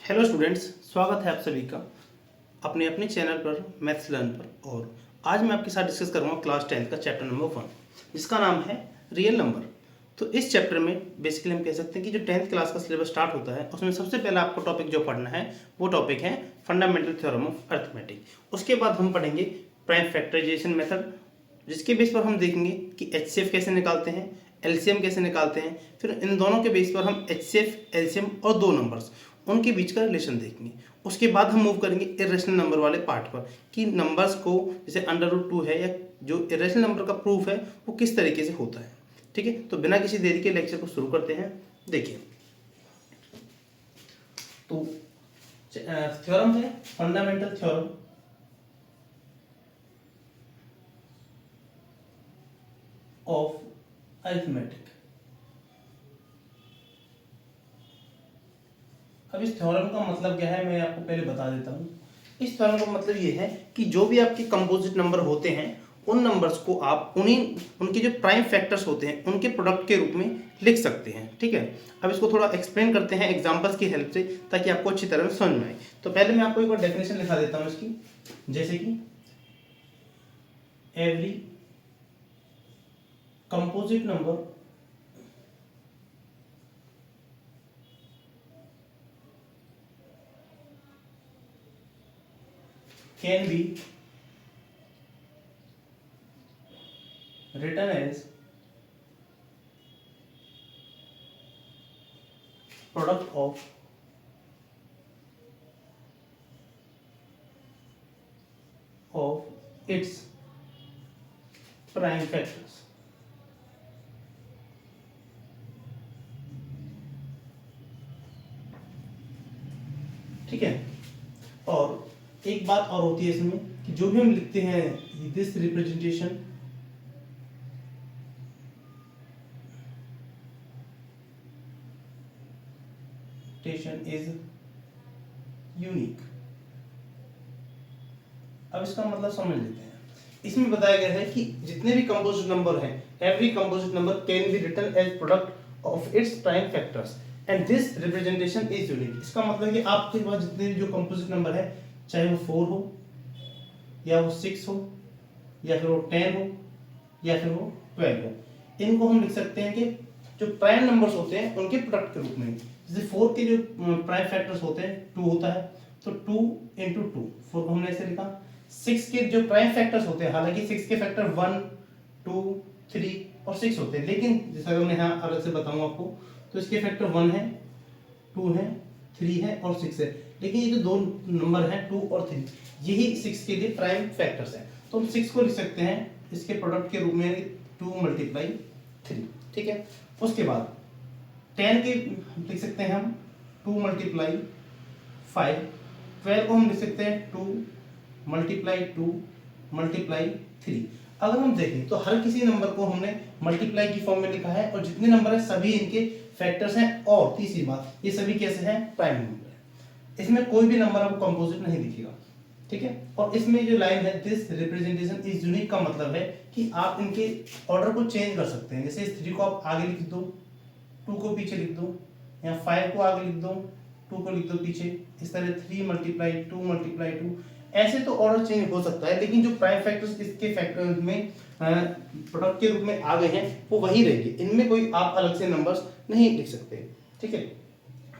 Hello students, स्वागत है आप सभी का अपने अपने चैनल पर मैथ्स लर्न पर। और आज मैं आपके साथ डिस्कस करूंगा क्लास 10th का चैप्टर नंबर 1 जिसका नाम है रियल नंबर। तो इस चैप्टर में बेसिकली हम कह सकते हैं कि जो 10th क्लास का सिलेबस स्टार्ट होता है उसमें सबसे पहला आपको टॉपिक जो पढ़ना है वो टॉपिक है फंडामेंटल थ्योरम ऑफ अरिथमेटिक। उसके बाद हम पढ़ेंगे प्राइम फैक्टराइजेशन मेथड, जिसके बेस पर हम देखेंगे कि एचसीएफ कैसे निकालते हैं, एलसीएम कैसे निकालते हैं। फिर इन दोनों के बेस पर हम एचसीएफ, एलसीएम और दो नंबर्स उनके बीच का रिलेशन देखेंगे। उसके बाद हम मूव करेंगे इरेशनल नंबर वाले पार्ट पर कि नंबर्स को जैसे √2 है या जो इरेशनल नंबर का प्रूफ है वो किस तरीके से होता है। ठीक है, तो बिना किसी देरी के लेक्चर को शुरू करते हैं। देखिए, तो थ्योरम है फंडामेंटल थ्योरम ऑफ अरिथमेटिक। अब इस थ्योरम का मतलब क्या है मैं आपको पहले बता देता हूँ। इस थ्योरम का मतलब ये है कि जो भी आपके कंपोजिट नंबर होते हैं उन नंबर्स को आप उनके जो प्राइम फैक्टर्स होते हैं उनके प्रोडक्ट के रूप में लिख सकते हैं। ठीक है, अब इसको थोड़ा एक्सप्लेन करते हैं एग्जांपल्स की हेल्प से ताकि आपको अच्छी तरह से समझ में आए। तो पहले मैं आपको एक बार डेफिनेशन लिखा देता हूँ इसकी, जैसे कि every composite number can be written as product of its prime factors। ठीक है, और एक बात और होती है इसमें कि जो भी हम लिखते हैं दिस रिप्रेजेंटेशन इज यूनिक। अब इसका मतलब समझ लेते हैं। इसमें बताया गया है कि जितने भी कंपोजिट नंबर हैं, every composite number can be written as product of its prime factors and this representation is unique. इसका मतलब कि आपके पास जितने भी जो कंपोजिट नंबर है, चाहे वो 4 हो या वो 6 हो या फिर वो 10 हो या फिर वो 12 हो, इनको हम लिख सकते हैं कि जो प्राइम नंबर्स होते हैं उनके प्रोडक्ट के रूप में। जैसे 4 के जो प्राइम फैक्टर्स होते हैं 2 होता है, तो 2 इंटू 2 4 को हमने ऐसे लिखा। 6 के जो प्राइम फैक्टर्स होते हैं, हालांकि 6 के फैक्टर 1 2 3 और 6 होते हैं, लेकिन जैसा मैं यहाँ अलग से बताऊँ आपको, तो इसके फैक्टर 1 है, 2 है, 3 है और 6 है। लेकिन ये जो दो नंबर हैं 2 और 3, यही 6 के लिए प्राइम फैक्टर्स हैं। तो हम 6 को लिख सकते हैं इसके प्रोडक्ट के रूप में 2 × 3। ठीक है, उसके बाद 10 के लिख सकते हैं हम 2 × 5। 12 को हम लिख सकते हैं 2 × 2 × 3। अगर हम देखें तो हर किसी नंबर को हमने मल्टीप्लाई की फॉर्म में लिखा है और जितने नंबर है सभी इनके फैक्टर्स हैं। और तीसरी बात, ये सभी कैसे हैं? प्राइम नंबर है। इसमें कोई भी नंबर आपको कंपोजिट नहीं दिखेगा। ठीक है, और इसमें जो लाइन है दिस रिप्रेजेंटेशन इज यूनिक का मतलब है कि आप इनके ऑर्डर को चेंज कर सकते हैं। जैसे 3 को आप आगे लिख दो, 2 को पीछे लिख दो, या 5 को आगे लिख दो, 2 को लिख दो पीछे। इस तरह 3 × 2 × 2, ऐसे तो ऑर्डर चेंज हो सकता है, लेकिन जो प्राइम फैक्टर्स इसके फैक्टर्स में प्रोडक्ट के रूप में आ गए हैं वो वही रहेंगे। इनमें कोई आप अलग से नंबर्स नहीं लिख सकते। ठीक है,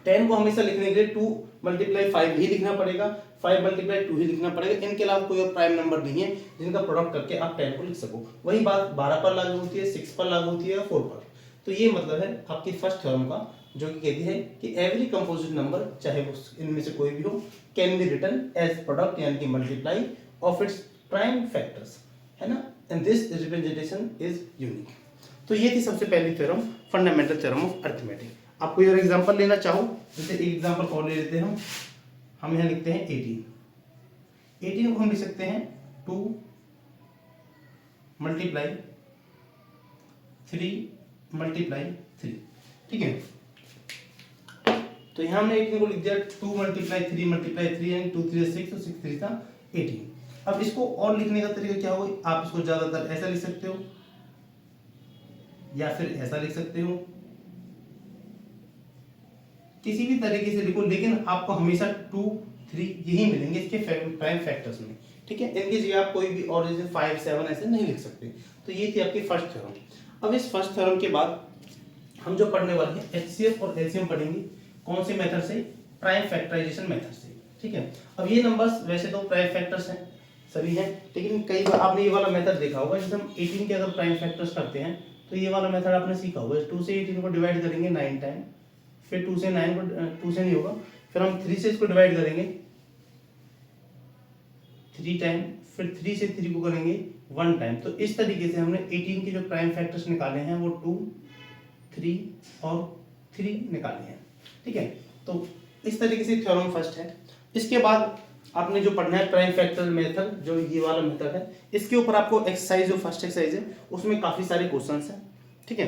10 को हमेशा लिखने के लिए 2 × 5 ही लिखना पड़ेगा, 5 × 2 ही लिखना पड़ेगा। इनके अलावा कोई और प्राइम नंबर नहीं है जिनका प्रोडक्ट करके आप 10 को लिख सको। वही बात 12 पर लागू होती है, 6 पर लागू होती है और 4 पर। तो ये मतलब है आपकी फर्स्ट थ्योरम का, जो कि कहती है कि एवरी कंपोजिट नंबर, चाहे वो इनमें से कोई भी हो, can be written as product यानी कि multiply of its prime factors, है ना, and this representation is unique. तो ये थी सबसे पहली theorem, fundamental theorem of arithmetic. आप कोई और एग्जांपल लेना चाहो, जैसे एक एग्जांपल और ले लेते हैं हम यहाँ लिखते हैं 18 को हम लिख सकते हैं 2 × 3 × 3। ठीक है, तो यहाँ हमने 18 को लिख दिया 2 × 3 × 3 एंड 2 3 6 और 6 3 18। अब इसको और लिखने का तरीका क्या होगा? आप इसको ज्यादातर ऐसा लिख सकते हो या फिर ऐसा लिख सकते हो किसी भी तरीके से लिखो, लेकिन आपको हमेशा 2 3 यही मिलेंगे इसके प्राइम फैक्टर्स में, ठीक है। इनकी जगह आप कोई भी और जैसे 5 7 ऐसे नहीं लिख सकते। तो ये थी आपकी फर्स्ट थ्योरम। अब इस फर्स्ट थ्योरम के बाद हम जो पढ़ने वाले हैं एचसीएफ और एलसीएम पढ़ेंगे। कौन से मेथड से? प्राइम फैक्टराइजेशन मेथड से, ठीक है। अब ये नंबर्स वैसे तो प्राइम फैक्टर्स हैं, सभी हैं, लेकिन कई बार आपने ये वाला मेथड देखा होगा, जैसे हम 18 के अगर प्राइम फैक्टर्स करते हैं तो ये वाला मेथड आपने सीखा होगा। 2 से 18 को डिवाइड करेंगे 9 टाइम, फिर 2 से 9 को 2 से नहीं होगा, फिर हम 3 से इसको डिवाइड करेंगे 3 टाइम, फिर 3 से 3 को करेंगे 1 टाइम। तो इस तरीके से हमने 18 के जो प्राइम फैक्टर्स निकाले हैं वो 2 3 और 3 निकाले हैं, ठीक है। तो इस तरीके से थ्योरम फर्स्ट है। इसके बाद आपने जो पढ़ना है प्राइम फैक्टर मेथड, जो ये वाला मेथड है, इसके ऊपर आपको एक्सरसाइज, जो फर्स्ट एक्सरसाइज है उसमें काफी सारे क्वेश्चंस हैं, ठीक है।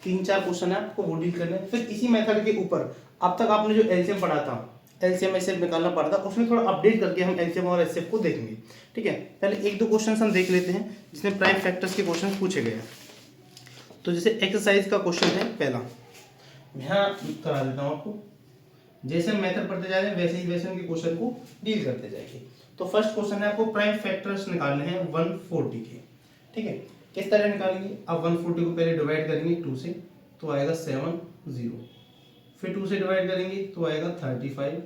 3 4 क्वेश्चन है, आपको वो डील करना है। फिर इसी मेथड के ऊपर अब तक आपने जो एलसीएम पढ़ा था, एलसीएम एचसीएफ निकालना पड़ा था, उसमें थोड़ा अपडेट करके हम एलसीएम और एचसीएफ को देखेंगे, ठीक है। पहले 1 2 क्वेश्चन हम देख लेते हैं जिसमें प्राइम फैक्टर्स के क्वेश्चन पूछे गए हैं। तो जैसे एक्सरसाइज का क्वेश्चन है पहला, यहाँ करा देता हूँ आपको। जैसे हम मेथड पढ़ते जा रहे हैं वैसे ही वैसे उनके क्वेश्चन को डील करते जाएंगे। तो फर्स्ट क्वेश्चन है, आपको प्राइम फैक्टर्स निकालने हैं 140 के, ठीक है। किस तरह निकालेंगे? आप 140 को पहले डिवाइड करेंगे 2 से, तो आएगा 7 0, फिर 2 से डिवाइड करेंगे तो आएगा 35,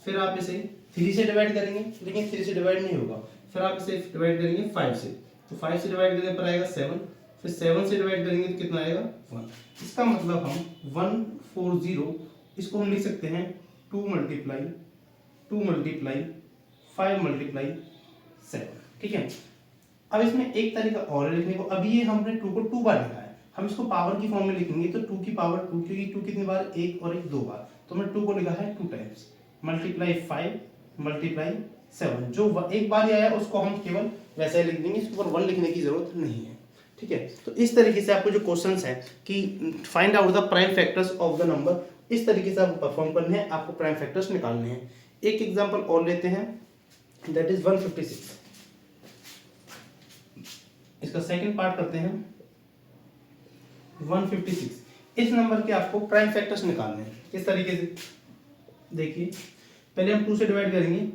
फिर आप इसे 3 से डिवाइड करेंगे, लेकिन 3 से डिवाइड नहीं होगा, फिर आप इसे डिवाइड करेंगे 5 से, तो 5 से डिवाइड करने पर आएगा 7, फिर 7 से डिवाइड करेंगे तो कितना आएगा 1। इसका मतलब हम 140 इसको हम लिख सकते हैं 2 मल्टीप्लाई 5 मल्टीप्लाई 7, ठीक है। अब इसमें एक तरीका और है लिखने को। अभी ये हमने 2 को 2 बार लिखा है, हम इसको पावर की फॉर्म में लिखेंगे तो 2 की पावर 2, क्योंकि 2 कितनी बार? 1 और 1 2 बार, तो हमने 2 को लिखा है 2 टाइम्स, मल्टीप्लाई 5 मल्टीप्लाई 7। जो एक बार ही आया उसको हम केवल वैसे ही लिख देंगे, इसके ऊपर 1 लिखने की जरूरत नहीं है, ठीक है। तो इस तरीके से आपको जो क्वेश्चंस है कि find out the prime factors of the number, इस तरीके से आपको परफॉर्म करने हैं, आपको प्राइम फैक्टर्स निकालने हैं। एक एग्जांपल और लेते हैं, दैट इज 156। इसका सेकंड पार्ट करते हैं 156। इस नंबर के आपको प्राइम फैक्टर्स निकालने हैं। किस तरीके से? देखिए, पहले हम 2 से डिवाइड करेंगे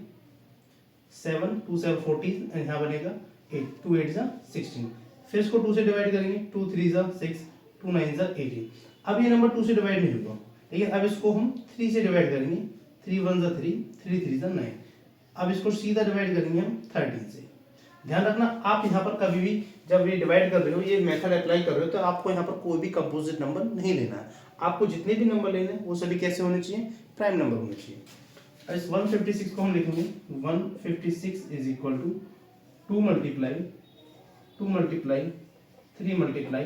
7, 2 7 14, यहाँ बनेगा 8, 2 8 16, फिर इसको 2 से डिवाइड करेंगे 2 3 6, 2 9 18। अब ये नंबर 2 से डिवाइड नहीं होगा, लेकिन अब इसको हम 3 से डिवाइड करेंगे, 3 1 3, 3 3 9। अब इसको सीधा डिवाइड करेंगे हम 13 से। ध्यान रखना, आप यहाँ पर कभी भी जब ये डिवाइड कर रहे हो, ये मेथड अप्लाई कर रहे हो, तो आपको यहाँ पर कोई भी कंपोजिट नंबर नहीं लेना है। आपको जितने भी नंबर लेने हैं वो सभी कैसे होने चाहिए? प्राइम नंबर होने चाहिए। इस 156 को हम लिखेंगे 156 is equal to 2 multiply 3 multiply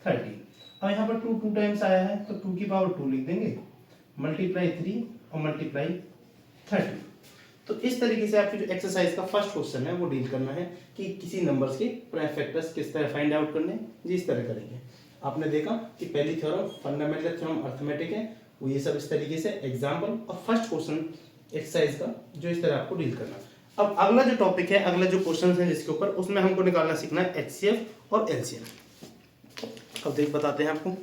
13। अब यहाँ पर 2 टाइम्स आया है तो 2 की पावर 2 लिख देंगे, मल्टीप्लाई 3 और मल्टीप्लाई 13। तो इस तरीके से आपकी जो एक्सरसाइज का फर्स्ट क्वेश्चन है वो डील करना है कि किसी नंबर्स के प्राइम फैक्टर्स किस तरह फाइंड आउट करने, जी इस तरह करेंगे। आपने देखा कि पहली थ्योरम फंडामेंटल थ्योरम अर्थमेटिक है, वो ये सब इस तरीके से एग्जाम्पल, और फर्स्ट क्वेश्चन एक्सरसाइज का जो इस तरह आपको डील करना। अब अगला जो टॉपिक है, अगला जो क्वेश्चन है जिसके ऊपर, उसमें हमको निकालना सीखना है एचसीएफ और एलसीएम। अब देख बताते हैं आपको।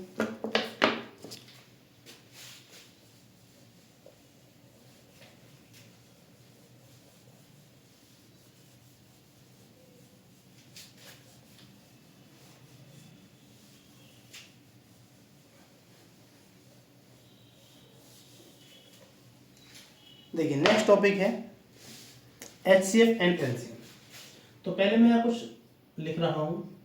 देखिए, नेक्स्ट टॉपिक है एचसीएफ एंड एलसीएम। तो पहले मैं यहाँ कुछ लिख रहा हूँ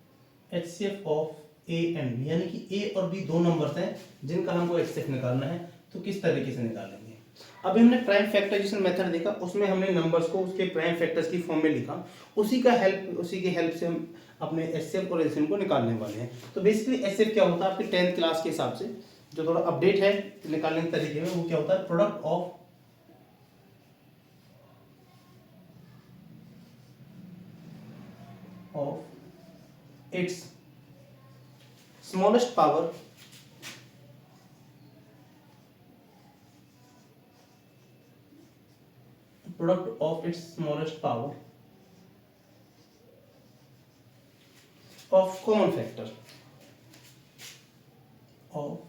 HCF of A and B, यानी कि ए और बी दो नंबर्स हैं जिनका हमको एचसीएफ निकालना है। तो किस तरीके से निकालेंगे? अभी हमने प्राइम फैक्टराइजेशन मेथड देखा, उसमें हमने नंबर्स को उसके प्राइम फैक्टर्स की फॉर्म में लिखा, उसी की हेल्प से हम अपने एचसीएफ और एलसीएम को निकालने वाले हैं। तो बेसिकली एचसीएफ क्या होता है आपके 10th क्लास के हिसाब से, जो थोड़ा अपडेट है निकालने के तरीके में, वो क्या होता है? Product of its smallest power of common factor of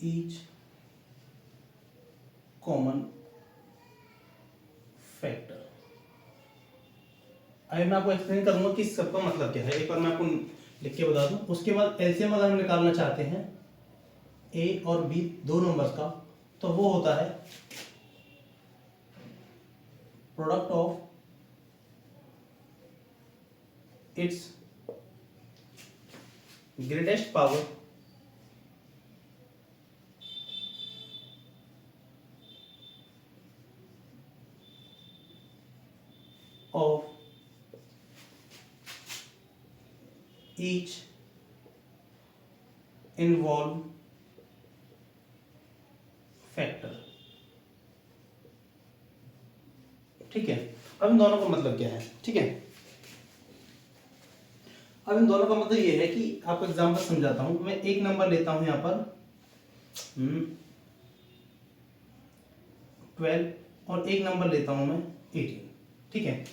each common factor. अभी मैं आपको एक्सप्लेन करूंगा कि इस सबका मतलब क्या है, एक बार मैं आपको लिख के बता दूं। उसके बाद एलसीएम अगर हम निकालना चाहते हैं ए और बी दो नंबर्स का, तो वो होता है product of it's greatest power of each involve factor. ठीक है, अब इन दोनों का मतलब क्या है? ठीक है, अब इन दोनों का मतलब ये है कि आपको एग्जांपल समझाता हूं। मैं एक नंबर लेता हूं यहां पर 12 और एक नंबर लेता हूं मैं 18। ठीक है,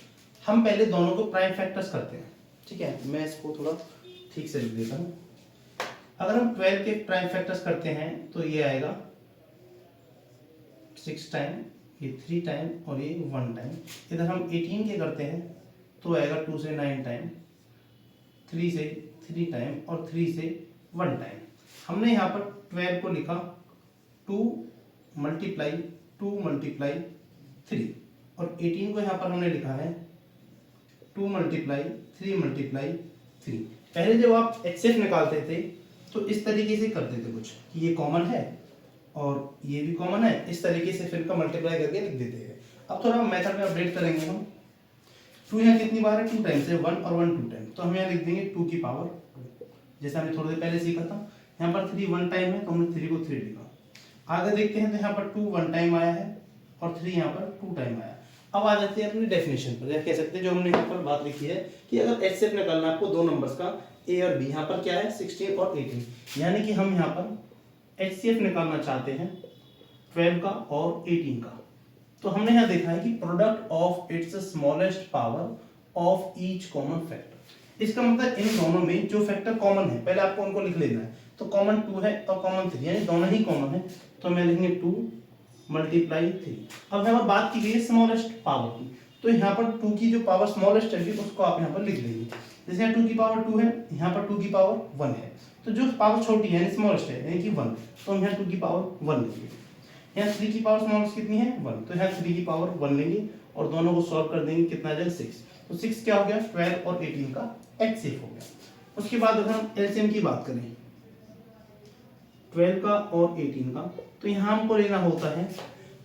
हम पहले दोनों को प्राइम फैक्टर्स करते हैं। ठीक है, मैं इसको थोड़ा ठीक से लिख देता हूं। अगर हम 12 के प्राइम फैक्टर्स करते हैं तो ये आएगा 6 टाइम, ये 3 टाइम और ये 1 टाइम। इधर हम 18 के करते हैं तो आएगा 2 से 9 टाइम, 3 से 3 टाइम और 3 से 1 टाइम। हमने यहाँ पर 12 को लिखा 2 मल्टीप्लाई 2 मल्टीप्लाई 3 और 18 को यहाँ पर हमने लिखा है 2 मल्टीप्लाई 3 मल्टीप्लाई 3। पहले जब आप एचसीएफ निकालते थे तो इस तरीके से करते थे कुछ कि ये कॉमन है और ये भी कॉमन है, इस तरीके से फिर का मल्टीप्लाई करके लिख देते हैं। अब थोड़ा मेथड में अपडेट करेंगे हम। 2 यहाँ कितनी बार है? 2 टाइम से 1 और 1 2 टाइम, तो हम यहाँ लिख देंगे 2 की पावर, जैसे हमने थोड़ी देर पहले सीखा था। यहाँ पर 3 1 टाइम है तो हमने 3 को 3 लिखा। आगे देखते हैं तो यहाँ पर 2 1 टाइम आया है और 3 यहाँ पर 2 टाइम आया। अब आ जाते हैं अपनी डेफिनेशन पर, या कह सकते हैं जो हमने यहाँ पर बात लिखी है कि अगर एचसीएफ निकालना है आपको दो नंबर्स का ए और बी, यहाँ पर क्या है 16 और 18, यानी कि हम यहाँ पर एचसीएफ निकालना चाहते हैं 12 का और 18 का। तो हमने यहाँ देखा है कि product of it's smallest power of each common factor. इसका मतलब इन दोनों में जो फैक्टर कॉमन है पहले आपको उनको लिख लेना है। तो कॉमन 2 है और कॉमन 3, यानी दोनों ही कॉमन है, तो मैं लिखेंगे 2 मल्टीप्लाई 3। अब यहाँ पर बात की गई है स्मॉलेस्ट पावर की, तो यहाँ पर 2 की जो पावर स्मॉलेस्ट है उसको आप यहाँ पर लिख देंगे। जैसे यहाँ 2 की पावर 2 है, यहाँ पर 2 की पावर 1 है, तो जो पावर छोटी है यानी स्मॉलेस्ट है यानी कि 1, तो हम यहाँ 2 की पावर 1 लेंगे। यहाँ 3 की पावर स्मॉलेस्ट कितनी है 1, तो यहाँ 3 की पावर 1 लेंगे और दोनों को सॉल्व कर देंगे। कितना आ जाएगा 6, तो 6 क्या हो गया 12 और 18 का एचसीएफ हो गया। उसके बाद अगर हम एलसीएम की बात करें 12 का और 18 का, तो यहाँ हमको लेना होता है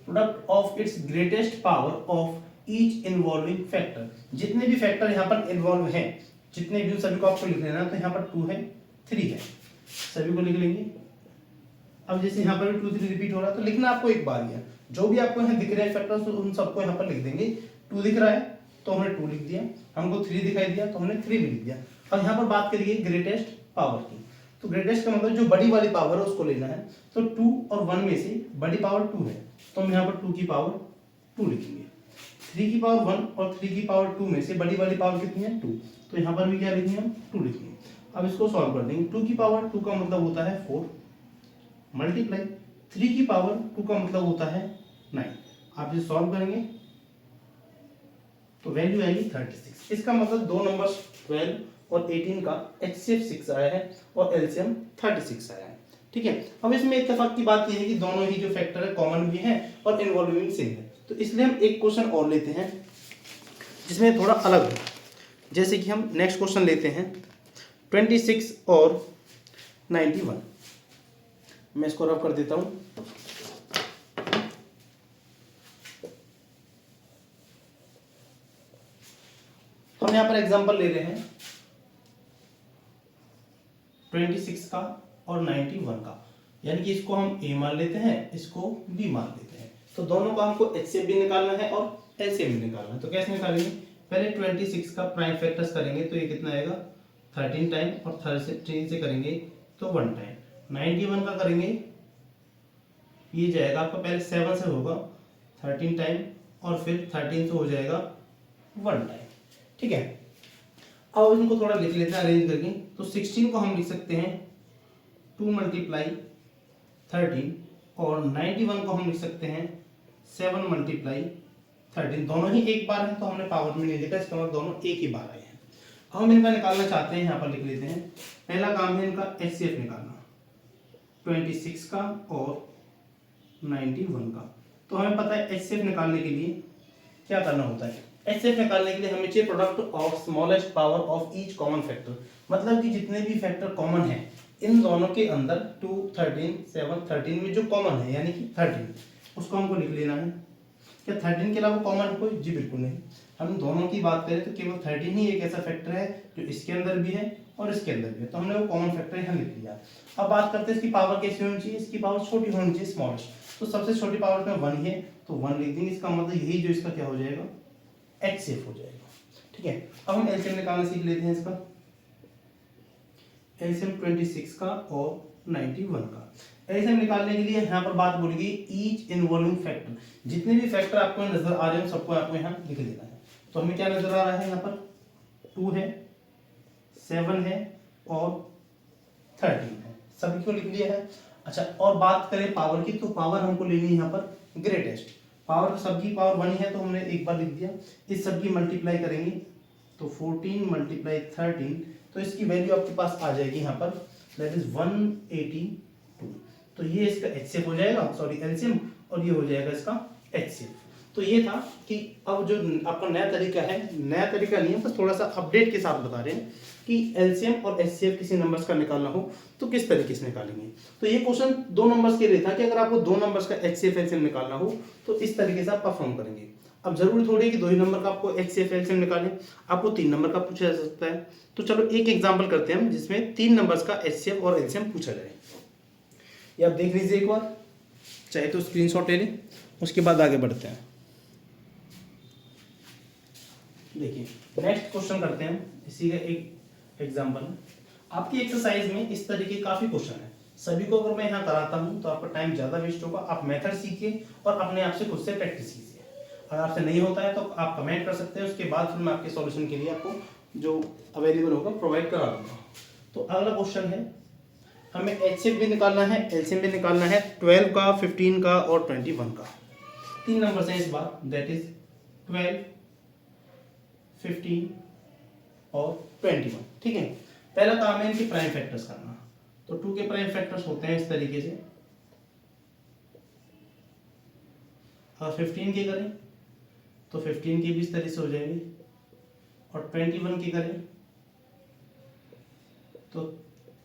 product of it's greatest power of each involving factor. जितने भी फैक्टर यहाँ पर इन्वॉल्व हैं, जितने भी सभी को आपको लिख लेना। तो यहाँ पर 2 है 3 है, सभी को लिख लेंगे। अब जैसे यहाँ पर भी 2 3 रिपीट हो रहा है तो लिखना आपको एक बार ही है। जो भी आपको यहाँ दिख रहे हैं फैक्टर्स उन सबको यहाँ पर लिख देंगे। 2 दिख रहा है तो हमने 2 लिख दिया, हमको 3 दिखाई दिया तो हमने 3 भी लिख दिया। अब यहाँ पर बात करिए ग्रेटेस्ट पावर की, तो ग्रेटेस्ट का मतलब जो बड़ी वाली पावर है उसको लेना है। तो 2 और 1 में से बड़ी पावर 2 है, तो हम यहाँ पर 2 की पावर 2 लिखेंगे। 3 की पावर 1 और 3 की पावर 2 में से बड़ी वाली पावर कितनी है 2, तो यहाँ पर भी क्या लिखेंगे हम 2 लिखेंगे। अब इसको सॉल्व कर देंगे। 2 की पावर 2 का मतलब होता है 4 मल्टीप्लाई 3 की पावर 2 का मतलब होता है 9। आप इसे सॉल्व करेंगे तो वैल्यू आएगी 36। इसका मतलब दो नंबर्स 12 और 18 का एचसीएफ 6 आया है और एलसीएम 36 आया है। ठीक है, अब इसमें इत्तेफाक की बात यह है कि दोनों ही जो फैक्टर है कॉमन भी हैं और इन्वॉल्विंग सेम है। तो इसलिए हम एक क्वेश्चन और लेते हैं जिसमें थोड़ा अलग है। जैसे कि हम नेक्स्ट क्वेश्चन लेते हैं 26 और 91। मैं इसको रफ कर देता हूं। हम यहां पर एग्जांपल ले रहे हैं 26 का और 91 का, यानी कि इसको हम ए मान लेते हैं, इसको बी मान लेते हैं। तो दोनों का हमको एचसीएफ भी निकालना है और एलसीएम भी निकालना है। तो कैसे निकालेंगे? पहले 26 का प्राइम फैक्टर्स करेंगे तो ये कितना आएगा 13 टाइम और 13 से करेंगे तो 1 टाइम। 91 का करेंगे ये जाएगा आपका पहले 7 से होगा 13 टाइम और फिर 13 से हो जाएगा 1 टाइम। ठीक है, अब इनको थोड़ा लिख लेते हैं अरेंज करके। तो 16 को हम लिख सकते हैं 2 मल्टीप्लाई 13 और 91 को हम लिख सकते हैं 7 मल्टीप्लाई 13, दोनों ही एक बार है तो हमने पावर में नहीं लिखा, इसका मतलब दोनों एक ही बार आए हैं। अब हम इनका निकालना चाहते हैं, यहाँ पर लिख लेते हैं। पहला काम है इनका HCF निकालना, 26 का और 91 का। तो हमें पता है HCF निकालने के लिए क्या करना होता है। HCF निकालने के लिए हमें चाहिए product of smallest power of each common factor, मतलब कि जितने भी फैक्टर कॉमन है इन दोनों के अंदर 2, 13, 7, 13 में जो कॉमन है यानी कि 13 उसको हमको लिख लेना है। क्या 13 के अलावा कॉमन है कोई? जी बिल्कुल नहीं। हम दोनों की बात करें तो केवल 13 ही एक ऐसा फैक्टर है जो इसके अंदर भी है और इसके अंदर भी है, तो हमने वो कॉमन फैक्टर यहाँ लिख लिया। अब बात करते हैं इसकी पावर कैसी होनी चाहिए। इसकी पावर छोटी होनी चाहिए, स्मॉलेस्ट। तो सबसे छोटी पावर में 1 है तो 1 लिख देंगे। इसका मतलब यही जो इसका क्या हो जाएगा, HCF हो जाएगा। ठीक है, अब हम एलसीएम निकालना सीख लेते हैं। इसका एलसीएम 26 का और 91 का। एलसीएम निकालने के लिए यहाँ पर बात बोलेगी ईच इन्वॉल्विंग फैक्टर, जितने भी फैक्टर आपको नजर आ रहे हैं सबको आपको यहाँ लिख देना है। तो हमें क्या नजर आ रहा है, यहाँ पर 2 है, 7 है और 13 है, सभी को लिख लिया है। अच्छा, और बात करें पावर की, तो पावर हमको लेनी है यहाँ पर ग्रेटेस्ट। पावर सबकी पावर 1 है तो हमने एक बार लिख दिया। इस सबकी मल्टीप्लाई करेंगे तो 14 मल्टीप्लाई 13, तो इसकी वैल्यू आपके पास आ जाएगी यहाँ पर, दैट इज 182। तो ये इसका HCF हो जाएगा, सॉरी एलसीएम, और ये हो जाएगा इसका HCF। तो ये था कि अब जो आपका नया तरीका है, नया तरीका नहीं है, बस थोड़ा सा अपडेट के साथ बता रहे हैं कि एलसीएम और HCF किसी नंबर्स का निकालना हो तो किस तरीके से निकालेंगे। तो ये क्वेश्चन 2 नंबर्स के लिए था कि अगर आपको 2 नंबर्स का HCF एलसीएम निकालना हो तो इस तरीके से आप परफॉर्म करेंगे। अब जरूरी थोड़ी है कि 2 ही नंबर का आपको HCF एलसीएम निकालें, आपको 3 नंबर का पूछा जा सकता है। तो चलो एक एग्जाम्पल करते हैं हम जिसमें 3 नंबर्स का HCF और एलसीएम पूछा जाए। ये आप देख लीजिए एक बार, चाहे तो स्क्रीनशॉट ले लें, उसके बाद आगे बढ़ते हैं। देखिए नेक्स्ट क्वेश्चन करते हैं, इसी का एक एग्जांपल। आपकी एक्सरसाइज में इस तरीके काफी क्वेश्चन है, सभी को अगर मैं यहाँ कराता हूँ तो आपका टाइम ज्यादा वेस्ट होगा। आप मेथड सीखिए और अपने आप से खुद से प्रैक्टिस कीजिए। अगर आपसे नहीं होता है तो आप कमेंट कर सकते हैं, उसके बाद फिर मैं आपके सॉल्यूशन के लिए आपको जो अवेलेबल होगा प्रोवाइड करा दूंगा। तो अगला क्वेश्चन है, हमें HCF भी निकालना है, एलसीएम भी निकालना है, 12 का, 15 का और 21 का। 3 नंबर हैं इस बार, दैट इज 12, 15 और 21। ठीक है, पहला काम है इनके प्राइम फैक्टर्स करना। तो 2 के प्राइम फैक्टर्स होते हैं इस तरीके से। अगर 15 के करें तो 15 के भी इस तरीके से हो जाएंगे, और 21 के करें तो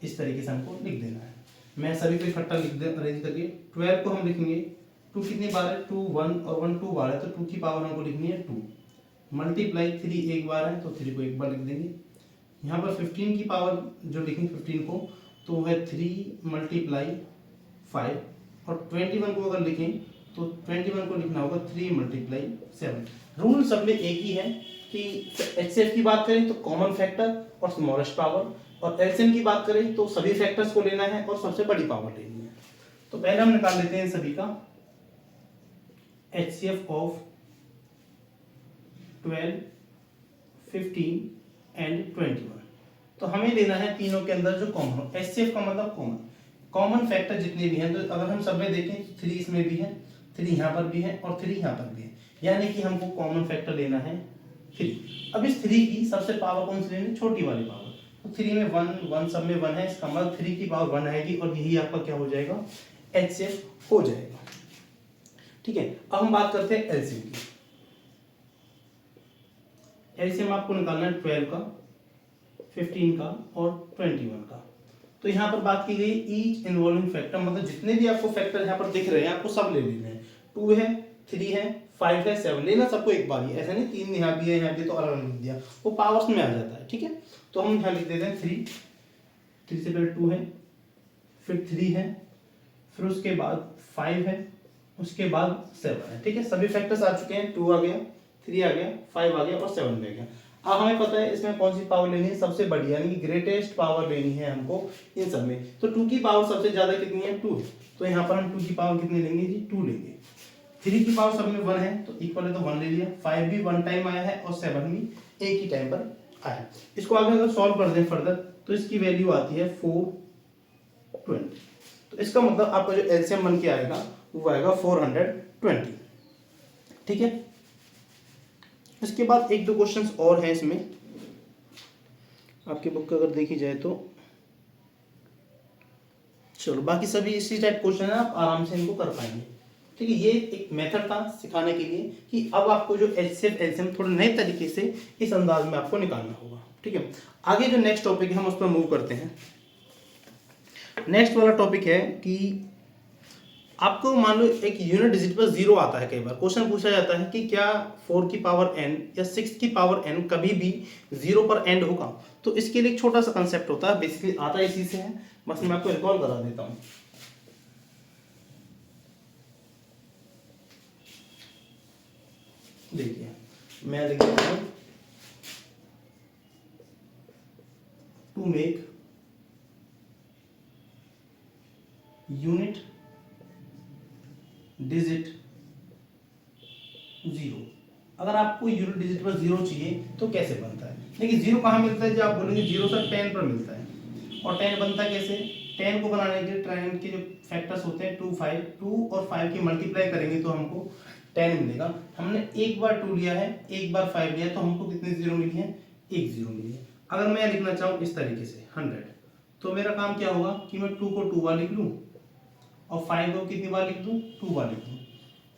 इस तरीके से हमको लिख देना है। मैं सभी को इकट्ठा लिख दे अरेंज करके। 12 को हम लिखेंगे, 2 कितनी बार है, 2 1 और 1 2 बार है, तो 2 की पावर हमको लिखनी है 2। मल्टीप्लाई 3 एक बार है तो 3 को एक बार लिख देंगे। यहाँ पर 15 की पावर जो लिखेंगे 15 को तो वो है 3 मल्टीप्लाई 5, और 21 को अगर लिखें तो 21 को लिखना होगा 3 मल्टीप्लाई 7। रूल सब में एक ही है कि HCF की बात करें तो कॉमन फैक्टर और स्मॉलेस्ट पावर, और एलसीएम की बात करें तो सभी फैक्टर्स को लेना है और सबसे बड़ी पावर लेनी है। तो पहले हम निकाल लेते हैं सभी का HCF ऑफ 12, 15 एंड 21। तो हमें लेना है तीनों के अंदर जो कॉमन हो। HCF का मतलब कॉमन फैक्टर जितने भी हैं, तो अगर हम सब में देखें तो 3 इसमें भी है, 3 यहाँ पर भी है और 3 यहाँ पर भी है, यानी कि हमको कॉमन फैक्टर लेना है 3। अब इस 3 की सबसे पावर कौन सी लेनी, छोटी वाली पावर। तो 3 में 1 सब में 1 है, इसका मतलब 3 की पावर 1 आएगी और यही आपका क्या हो जाएगा, HCF हो जाएगा। ठीक है, अब हम बात करते हैं एलसीएम की। एलसीएम आपको निकालना है 12 का, 15 का और 21 का। तो यहाँ पर बात की गई ईच इन्वॉल्विंग फैक्टर, मतलब जितने भी आपको फैक्टर यहाँ पर दिख रहे हैं आपको सब ले लेने हैं। 2 है, 3 है, 5 है, 7 लेना सबको एक बार ही, ऐसा नहीं 3 यहाँ भी है यहाँ भी तो अलग लिख दिया, वो पावर्स में आ जाता है। ठीक है, तो हम यहाँ लिख देते हैं 3 से पहले 2 है, फिर 3 है, फिर उसके बाद 5 है, उसके बाद 7 है। ठीक है, सभी फैक्टर्स आ चुके हैं, 2 आ गया, 3 आ गया, 5 आ गया और 7 भी आ गया। अब हमें पता है इसमें कौन सी पावर लेनी है, सबसे बड़ी यानी कि ग्रेटेस्ट पावर लेनी है हमको इन सब में। तो 2 की पावर सबसे ज्यादा कितनी है, 2 है, तो यहाँ पर हम 2 की पावर कितनी लेंगे जी, 2 लेंगे। 3 की पावर सब में 1 है तो इक्वल है तो 1 ले लिया। 5 भी 1 टाइम आया है और 7 भी एक ही टाइम पर आया। इसको आगे अगर सॉल्व कर दें फर्दर तो इसकी वैल्यू आती है 420। तो इसका मतलब आपका जो एलसीएम बन के आएगा वो आएगा 420। ठीक है। इसके बाद एक दो क्वेश्चंस और हैं इसमें, आपकी बुक अगर देखी जाए तो। चलो बाकी सभी इसी टाइप क्वेश्चन है, आप आराम से इनको कर पाएंगे। ठीक है, ये एक मेथड था सिखाने के लिए कि अब आपको जो एचसीएफ एलसीएम थोड़े नए तरीके से इस अंदाज में आपको निकालना होगा। ठीक है, आगे जो नेक्स्ट टॉपिक है हम उस पर मूव करते हैं। नेक्स्ट वाला टॉपिक है कि आपको मान लो एक यूनिट डिजिट पर जीरो आता है। कई बार क्वेश्चन पूछा जाता है कि क्या 4 की पावर n या 6 की पावर n कभी भी जीरो पर एंड होगा। तो इसके लिए एक छोटा सा कंसेप्ट होता है, बेसिकली आता इसी से है, बस मैं आपको रिकॉल करा देता हूं। देखिए मैं लिख देता हूं, to make unit digit zero. अगर आपको यूनिट डिजिट पर जीरो चाहिए तो कैसे बनता है? देखिए जीरो कहाँ मिलता है, जो आप बोलेंगे जीरो सर 10 पर मिलता है। और 10 बनता कैसे? 10 को बनाने के लिए ट्राइंगल के जो फैक्टर्स होते हैं 2 5, 2 और 5 की मल्टीप्लाई करेंगे तो हमको 10 मिलेगा। हमने एक बार 2 लिया है, एक बार 5 लिया, तो हमको कितनी जीरो मिली है? एक जीरो मिली है। अगर मैं लिखना चाहूँ इस तरीके से 100, तो मेरा काम क्या होगा कि मैं 2 को 2 बार लिख लूँ और 5 को कितनी बार लिख दूँ? 2 बार लिख दूँ।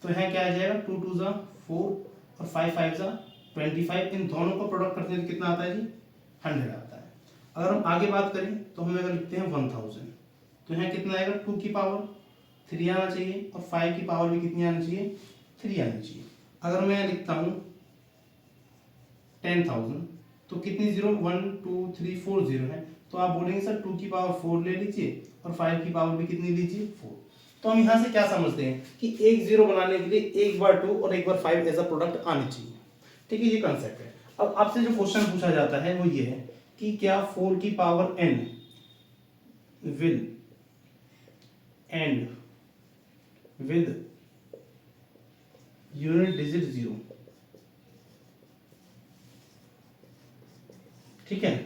तो यहाँ क्या आ जाएगा? 2 2 जा 4 और 5 5 जा 25। इन दोनों को प्रोडक्ट करते हैं तो कितना आता है जी? 100 आता है। अगर हम आगे बात करें तो हम अगर लिखते हैं 1000, तो यहाँ कितना आएगा? 2 की पावर 3 आना चाहिए और 5 की पावर भी कितनी आनी चाहिए? 3 आनी चाहिए। अगर मैं लिखता हूँ 10,000, तो कितनी जीरो? 1 2 3 4 जीरो है। तो आप बोलेंगे सर 2 की पावर 4 ले लीजिए और 5 की पावर भी कितनी लीजिए? 4। तो हम यहाँ से क्या समझते हैं कि एक जीरो बनाने के लिए एक बार 2 और एक बार 5 एज अ प्रोडक्ट आनी चाहिए। ठीक है, ये कंसेप्ट है। अब आपसे जो क्वेश्चन पूछा जाता है वो ये है कि क्या 4 की power n will and with unit digit zero. ठीक है,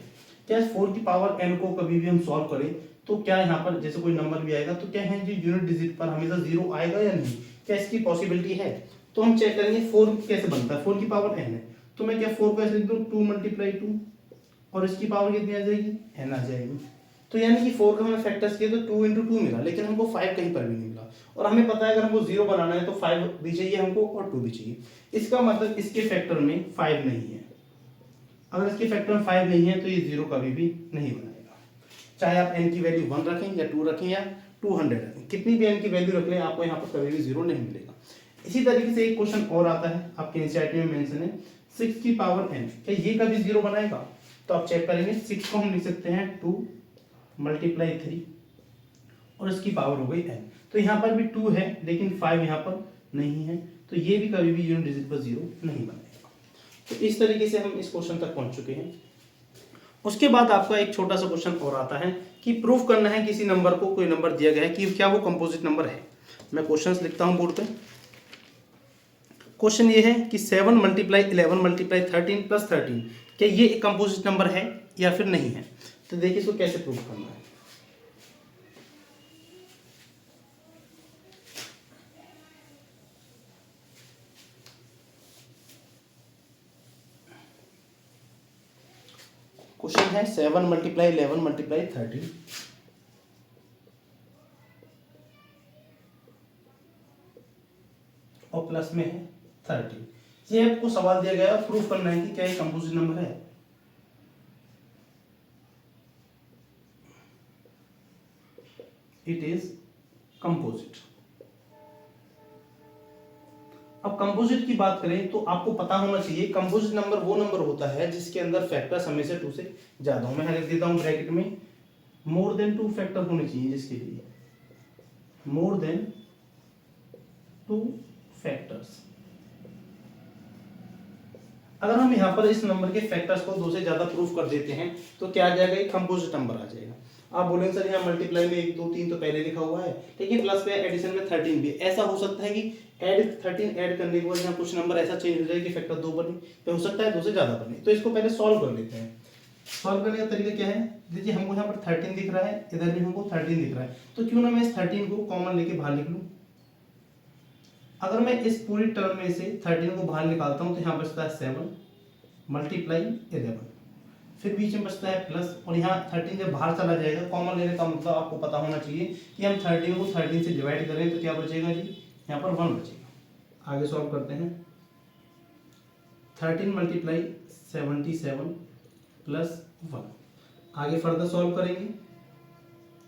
क्या 4 की पावर n को कभी भी हम सॉल्व करें तो क्या यहाँ पर जैसे कोई नंबर भी आएगा तो क्या है जो यूनिट डिजिट पर हमेशा जीरो आएगा या नहीं? क्या इसकी पॉसिबिलिटी है? तो हम चेक करेंगे 4 कैसे बनता है। 4 की पावर n है, तो मैं क्या 4 को ऐसे लिख दूं 2 × 2 और इसकी पावर कितनी आ जाएगी? n आ जाएगी। तो यानी कि 4 का हमने फैक्टर्स किया तो 2 × 2 मिला, लेकिन हमको 5 कहीं पर भी नहीं मिला। और हमें पता है अगर हमको जीरो बनाना है तो 5 भी चाहिए हमको और 2 भी चाहिए। इसका मतलब इसके फैक्टर में 5 नहीं है। अगर इसके फैक्टर में 5 नहीं है तो ये जीरो कभी भी नहीं बनाएगा, चाहे आप n की वैल्यू 1 रखें या 2 रखें या 200 रखें, कितनी भी n की वैल्यू रख लें आपको यहाँ पर कभी भी जीरो नहीं मिलेगा। इसी तरीके से एक क्वेश्चन और आता है आपके एनसीईआरटी में मेंशन है 6 की पावर n, क्या ये कभी जीरो बनाएगा? तो आप चेक करेंगे 6 को हम लिख सकते हैं 2 × 3 और इसकी पावर हो गई n। तो यहाँ पर भी 2 है लेकिन 5 यहाँ पर नहीं है, तो ये भी कभी भी यूनिट डिजिट पर जीरो नहीं बनेगा। तो इस तरीके से हम इस क्वेश्चन तक पहुंच चुके हैं। उसके बाद आपका एक छोटा सा क्वेश्चन और आता है कि प्रूफ करना है किसी नंबर को, कोई नंबर दिया गया है कि क्या वो कंपोजिट नंबर है। मैं क्वेश्चंस लिखता हूं बोर्ड पे। क्वेश्चन ये है कि 7 × 11 × 13 + 13, क्या ये एक कंपोजिट नंबर है या फिर नहीं है? तो देखिए इसको कैसे प्रूफ करना है। क्वेश्चन है 7 × 11 × 13 और प्लस में है 13। ये आपको सवाल दिया गया है, प्रूफ करना है कि क्या ये कंपोजिट नंबर है। It is composite. अब कंपोजिट की बात करें तो आपको पता होना चाहिए कंपोजिट नंबर वो नंबर होता है जिसके अंदर फैक्टर्स हमेशा 2 से ज्यादा हो। मैं लिख देता हूं ब्रैकेट में मोर देन 2 फैक्टर होने चाहिए, जिसके लिए मोर देन 2 फैक्टर्स। अगर हम यहाँ पर इस नंबर के फैक्टर्स को 2 से ज्यादा प्रूफ कर देते हैं तो क्या आ जाएगा? एक कंपोजिट नंबर आ जाएगा। आप बोलेंगे सर यहाँ मल्टीप्लाई में 1 2 3 तो पहले लिखा हुआ है, लेकिन प्लस पे एडिशन में 13 भी। ऐसा हो सकता है कि ऐड 13 ऐड करने के बाद यहाँ कुछ नंबर ऐसा चेंज हो जाए कि फैक्टर 2 बने, तो हो सकता है 2 से ज्यादा बने। तो इसको पहले सॉल्व कर लेते हैं। सॉल्व करने का तरीका क्या है? देखिए हमको यहाँ पर 13 दिख रहा है, इधर भी हमको 13 दिख रहा है, तो क्यों ना मैं इस 13 को कॉमन लेके बाहर लिख लूँ। अगर मैं इस पूरी टर्म में से 13 को बाहर निकालता हूँ तो यहाँ बचता है 7 मल्टीप्लाई 11, फिर बीच में बचता है प्लस, और यहाँ 13 जब बाहर चला जाएगा, कॉमन लेने का मतलब आपको पता होना चाहिए कि हम 13 को 13 से डिवाइड करें तो क्या बचेगा जी, यहाँ पर 1 बचेगा। आगे सॉल्व करते हैं। 13 मल्टीप्लाई 77 प्लस 1, आगे फर्दर सॉल्व करेंगे।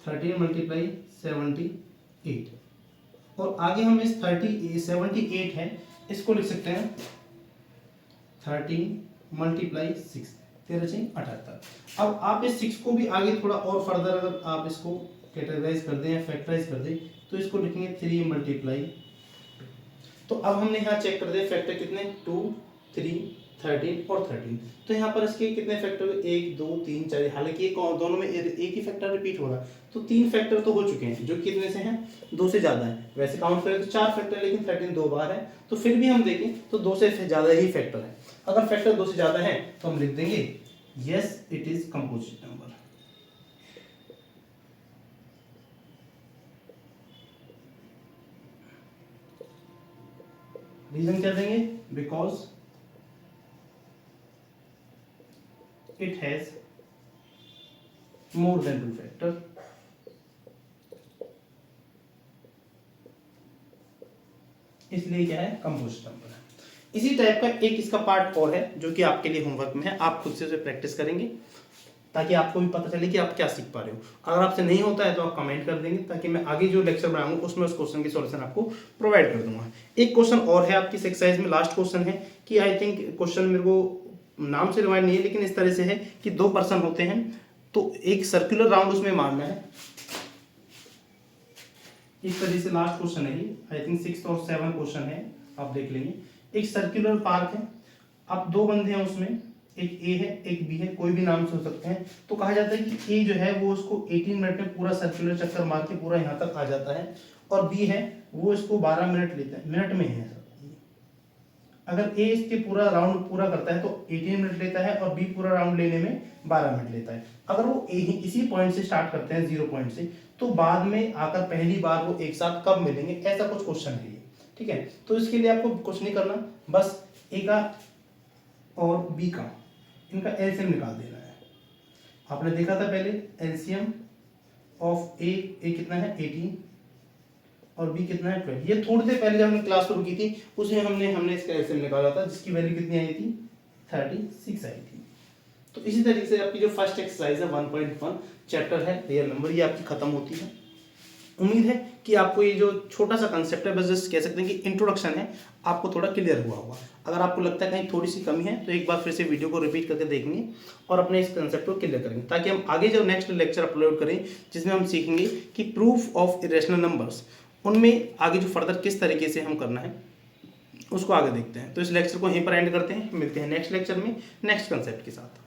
13 मल्टीप्लाई 78, और आगे हम इस 78 है इसको लिख सकते हैं 13 मल्टीप्लाई 6, 13×6 = 78। अब आप इस 6 को भी आगे थोड़ा और फर्दर अगर आप इसको कैटेगराइज कर दें या फैक्टराइज कर दें तो इसको लिखेंगे 3 मल्टीप्लाई 2। तो अब हमने यहाँ चेक कर दिया फैक्टर कितने, 2, 3, 13 और 13। तो यहाँ पर इसके कितने फैक्टर हुए, 1, 2, 3, 4, हालांकि दोनों में एक ही फैक्टर रिपीट हो रहा है, तो 3 फैक्टर तो हो चुके हैं जो कितने से हैं, 2 से ज़्यादा है। वैसे काउंट करें तो 4 फैक्टर, लेकिन 13 2 बार है, तो फिर भी हम देखें तो 2 से ज़्यादा ही फैक्टर है। अगर फैक्टर 2 से ज़्यादा है तो हम लिख देंगे yes it is composite number. Reason क्या देंगे, because it has more than 2 factor, इसलिए क्या है, कंपोजिट नंबर है। इसी टाइप का एक इसका पार्ट और है जो कि आपके लिए होमवर्क में है, आप खुद से उसे प्रैक्टिस करेंगे ताकि आपको भी पता चले कि आप क्या सीख पा रहे हो। अगर आपसे नहीं होता है तो आप कमेंट कर देंगे ताकि मैं आगे जो लेक्चर बनाऊंगा उसमें उस क्वेश्चन की सॉल्यूशन आपको प्रोवाइड कर दूंगा। एक क्वेश्चन और है आपकी एक्सरसाइज में, लास्ट क्वेश्चन है कि आई थिंक क्वेश्चन मेरे को नाम से रिवाइंड नहीं है, लेकिन इस तरह से है कि 2 पर्सन होते हैं तो एक सर्कुलर राउंड उसमें मारना है। इस तरह से लास्ट क्वेश्चन है, आई थिंक 6 और 7 क्वेश्चन है, आप देख लेंगे। एक सर्कुलर पार्क है, अब 2 बंदे हैं उसमें, एक ए है एक बी है, कोई भी नाम से हो सकते हैं। तो कहा जाता है कि ए जो है वो उसको 18 मिनट में पूरा सर्कुलर चक्कर मार के पूरा यहाँ तक आ जाता है, और बी है वो इसको 12 मिनट लेता है, मिनट में है। अगर ए इसके पूरा राउंड पूरा करता है तो 18 मिनट लेता है और बी पूरा राउंड लेने में 12 मिनट लेता है। अगर वो इसी पॉइंट से स्टार्ट करते हैं, 0 पॉइंट से, तो बाद में आकर पहली बार वो एक साथ कब मिलेंगे, ऐसा कुछ क्वेश्चन है ये। ठीक है, तो इसके लिए आपको कुछ नहीं करना, बस ए का और बी का इनका एलसीएम निकाल देना है। आपने देखा था पहले एलसीएम ऑफ ए कितना है 18 और बी कितना है 12। ये थोड़ी देर पहले जब हमने क्लास शुरू की थी उसमें हमने इसका एलसीएम निकाला था जिसकी वैल्यू कितनी आई थी, 36 आई थी। तो इसी तरीके से आपकी जो फर्स्ट एक्सरसाइज है 1.1 चैप्टर है रियल नंबर, ये आपकी खत्म होती है। उम्मीद है कि आपको ये जो छोटा सा कंसेप्ट है, बस जस्ट कह सकते हैं कि इंट्रोडक्शन है, आपको थोड़ा क्लियर हुआ होगा। अगर आपको लगता है कहीं थोड़ी सी कमी है तो एक बार फिर से वीडियो को रिपीट करके देखेंगे और अपने इस कंसेप्ट को क्लियर करेंगे, ताकि हम आगे जब नेक्स्ट लेक्चर अपलोड करें जिसमें हम सीखेंगे कि प्रूफ ऑफ इरेशनल नंबर्स, उनमें आगे जो फर्दर किस तरीके से हम करना है उसको आगे देखते हैं। तो इस लेक्चर को यहीं पर एंड करते हैं, मिलते हैं नेक्स्ट लेक्चर में नेक्स्ट कंसेप्ट के साथ।